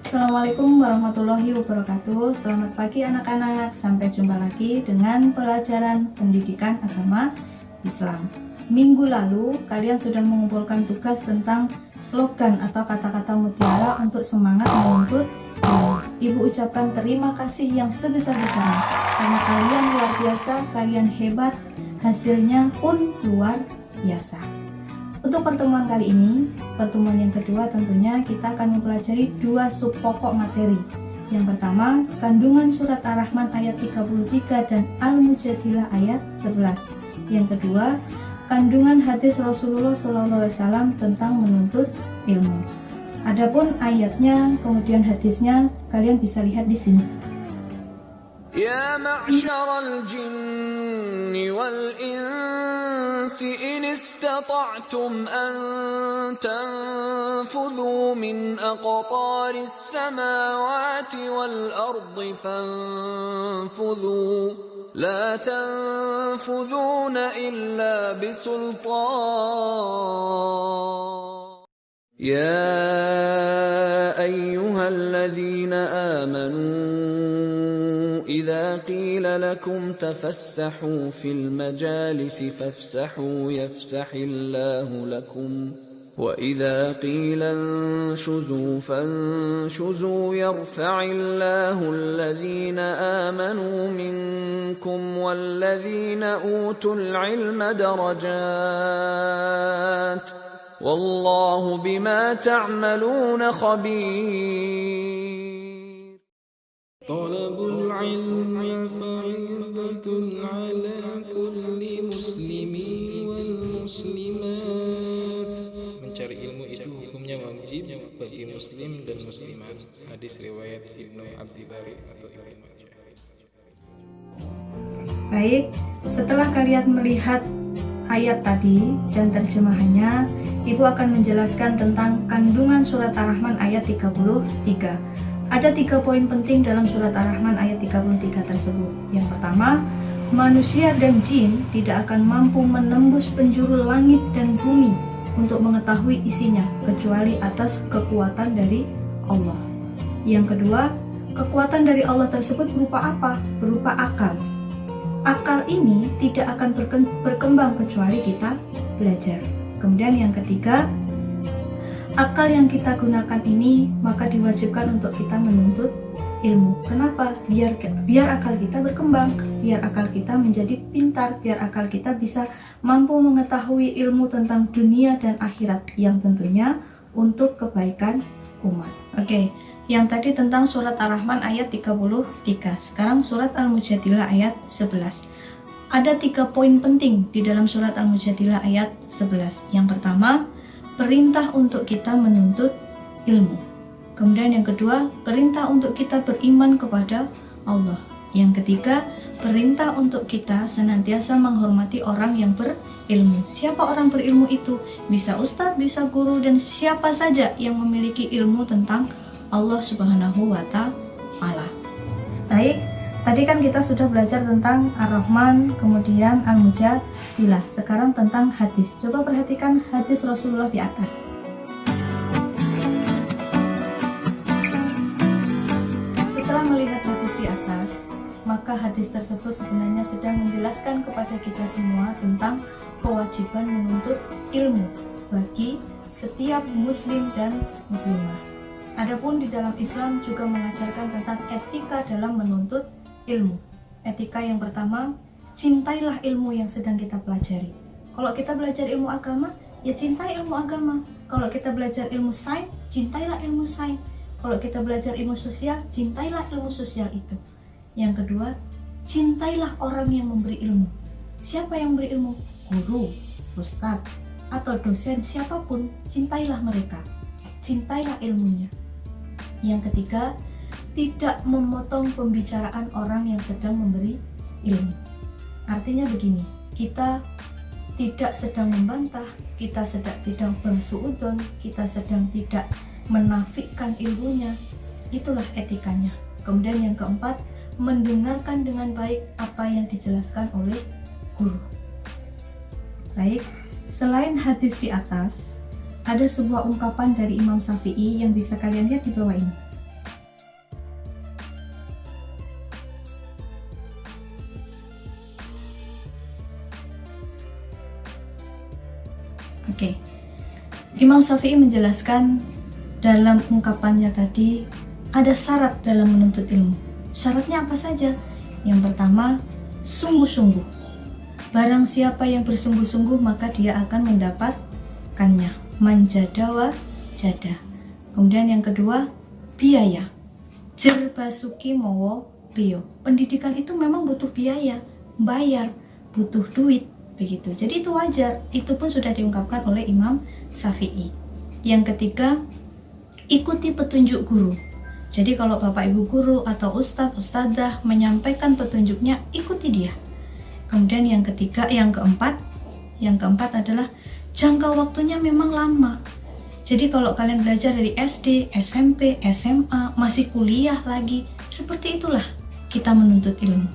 Assalamualaikum warahmatullahi wabarakatuh. Selamat pagi anak-anak. Sampai jumpa lagi dengan pelajaran pendidikan agama Islam. Minggu lalu kalian sudah mengumpulkan tugas tentang slogan atau kata-kata mutiara untuk semangat menuntut ilmu. Ibu ucapkan terima kasih yang sebesar-besarnya karena kalian luar biasa, kalian hebat, hasilnya pun luar biasa. Untuk pertemuan kali ini, pertemuan yang kedua tentunya kita akan mempelajari dua sub pokok materi. Yang pertama, kandungan surat Ar-Rahman ayat 33 dan Al-Mujadilah ayat 11. Yang kedua, kandungan hadis Rasulullah SAW tentang menuntut ilmu. Adapun ayatnya, kemudian hadisnya, kalian bisa lihat di sini. يا معشر الجن والإنس إن استطعتم أن تنفذوا من أقطار السماوات والأرض فانفذوا لا تنفذون إلا بسلطان يا أيها الذين آمنوا إذا قيل لكم تفسحوا في المجالس فافسحوا يفسح الله لكم وإذا قيل انشزوا فانشزوا يرفع الله الذين آمنوا منكم والذين أوتوا العلم درجات والله بما تعملون خبير طلب العلم فريضة على كل مسلم والمسلمات. Mencari ilmu itu hukumnya wajib bagi muslim dan muslimat. Hadis riwayat Ibnu Abdi Bari atau Ibnu Majah. Baik, setelah kalian melihat ayat tadi dan terjemahannya, Ibu akan menjelaskan tentang kandungan surat Ar-Rahman ayat 33. Ada 3 poin penting dalam surat Ar-Rahman ayat 33 tersebut. Yang pertama, manusia dan jin tidak akan mampu menembus penjuru langit dan bumi untuk mengetahui isinya kecuali atas kekuatan dari Allah. Yang kedua, kekuatan dari Allah tersebut berupa apa? Berupa akal. Akal ini tidak akan berkembang kecuali kita belajar. Kemudian yang ketiga, akal yang kita gunakan ini maka diwajibkan untuk kita menuntut ilmu. Kenapa? Biar akal kita berkembang, biar akal kita menjadi pintar, biar akal kita bisa mampu mengetahui ilmu tentang dunia dan akhirat yang tentunya untuk kebaikan umat. Oke, yang tadi tentang surat Ar-Rahman ayat 33. Sekarang surat Al-Mujadilah ayat 11. Ada 3 poin penting di dalam surat Al-Mujadilah ayat 11. Yang pertama, perintah untuk kita menuntut ilmu. Kemudian yang kedua, perintah untuk kita beriman kepada Allah. Yang ketiga, perintah untuk kita senantiasa menghormati orang yang berilmu. Siapa orang berilmu itu? Bisa ustadz, bisa guru, dan siapa saja yang memiliki ilmu tentang Allah Subhanahu wa Ta'ala. Baik, tadi kan kita sudah belajar tentang Ar-Rahman, kemudian Al-Mujadilah. Sekarang tentang hadis. Coba perhatikan hadis Rasulullah di atas. Setelah melihat hadis di atas, maka hadis tersebut sebenarnya sedang menjelaskan kepada kita semua tentang kewajiban menuntut ilmu bagi setiap muslim dan muslimah. Adapun di dalam Islam juga mengajarkan tentang etika dalam menuntut ilmu. Etika yang pertama, cintailah ilmu yang sedang kita pelajari. Kalau kita belajar ilmu agama, ya cintai ilmu agama. Kalau kita belajar ilmu sains, cintailah ilmu sains. Kalau kita belajar ilmu sosial, cintailah ilmu sosial itu. Yang kedua, cintailah orang yang memberi ilmu. Siapa yang memberi ilmu? Guru, ustadz, atau dosen, siapapun, cintailah mereka. Cintailah ilmunya. Yang ketiga, tidak memotong pembicaraan orang yang sedang memberi ilmu. Artinya begini, kita tidak sedang membantah, kita sedang tidak bersuudzon, kita sedang tidak menafikan ilmunya. Itulah etikanya. Kemudian yang keempat, mendengarkan dengan baik apa yang dijelaskan oleh guru. Baik, selain hadis di atas, ada sebuah ungkapan dari Imam Syafi'i yang bisa kalian lihat di bawah ini. Imam Syafi'i menjelaskan dalam ungkapannya tadi, ada syarat dalam menuntut ilmu. Syaratnya apa saja? Yang pertama, sungguh-sungguh. Barang siapa yang bersungguh-sungguh maka dia akan mendapatkannya. Manjadawa jada. Kemudian yang kedua, biaya. Jer basuki mowo bio. Pendidikan itu memang butuh biaya, bayar, butuh duit, begitu. Jadi itu wajar. Itu pun sudah diungkapkan oleh Imam Syafi'i. Yang ketiga, ikuti petunjuk guru. Jadi kalau bapak ibu guru atau ustadz, ustadzah menyampaikan petunjuknya, ikuti dia. Kemudian yang keempat adalah jangka waktunya memang lama. Jadi kalau kalian belajar dari SD, SMP, SMA, masih kuliah lagi, seperti itulah kita menuntut ilmu.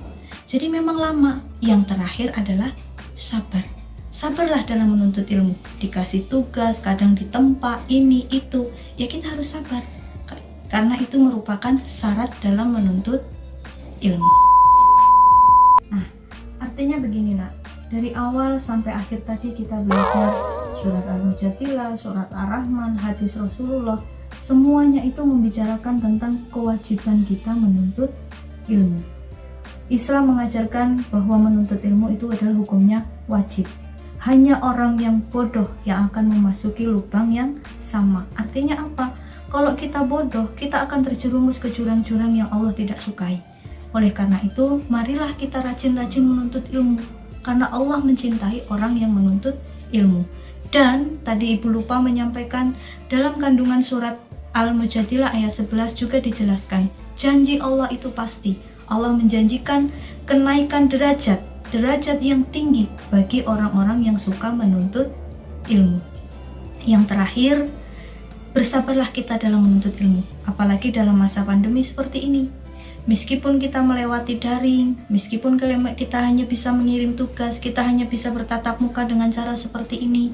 Jadi memang lama. Yang terakhir adalah sabar. Sabarlah dalam menuntut ilmu. Dikasih tugas, kadang ditempa, ini, itu, ya kita harus sabar. Karena itu merupakan syarat dalam menuntut ilmu. Nah, artinya begini nak, dari awal sampai akhir tadi kita belajar surat Al-Mujadilah, surat Ar-Rahman, hadis Rasulullah, semuanya itu membicarakan tentang kewajiban kita menuntut ilmu. Islam mengajarkan bahwa menuntut ilmu itu adalah hukumnya wajib. Hanya orang yang bodoh yang akan memasuki lubang yang sama. Artinya apa? Kalau kita bodoh, kita akan terjerumus ke jurang-jurang yang Allah tidak sukai. Oleh karena itu, marilah kita rajin-rajin menuntut ilmu. Karena Allah mencintai orang yang menuntut ilmu. Dan tadi Ibu lupa menyampaikan, dalam kandungan surat Al-Mujadilah ayat 11 juga dijelaskan, janji Allah itu pasti. Allah menjanjikan kenaikan derajat yang tinggi bagi orang-orang yang suka menuntut ilmu. Yang terakhir, bersabarlah kita dalam menuntut ilmu, apalagi dalam masa pandemi seperti ini. Meskipun kita melewati daring, meskipun kita hanya bisa mengirim tugas, kita hanya bisa bertatap muka dengan cara seperti ini,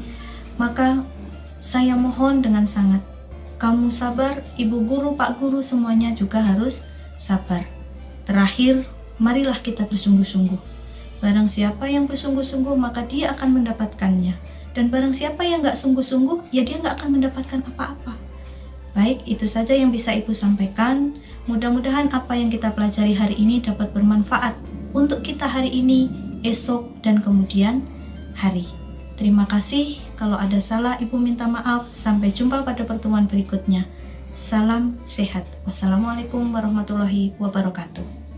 maka saya mohon dengan sangat, kamu sabar, ibu guru, pak guru, semuanya juga harus sabar. Terakhir, marilah kita bersungguh-sungguh. Barang siapa yang bersungguh-sungguh, maka dia akan mendapatkannya. Dan barang siapa yang nggak sungguh-sungguh, ya dia nggak akan mendapatkan apa-apa. Baik, itu saja yang bisa Ibu sampaikan. Mudah-mudahan apa yang kita pelajari hari ini dapat bermanfaat untuk kita hari ini, esok, dan kemudian hari. Terima kasih. Kalau ada salah, Ibu minta maaf. Sampai jumpa pada pertemuan berikutnya. Salam sehat. Wassalamualaikum warahmatullahi wabarakatuh.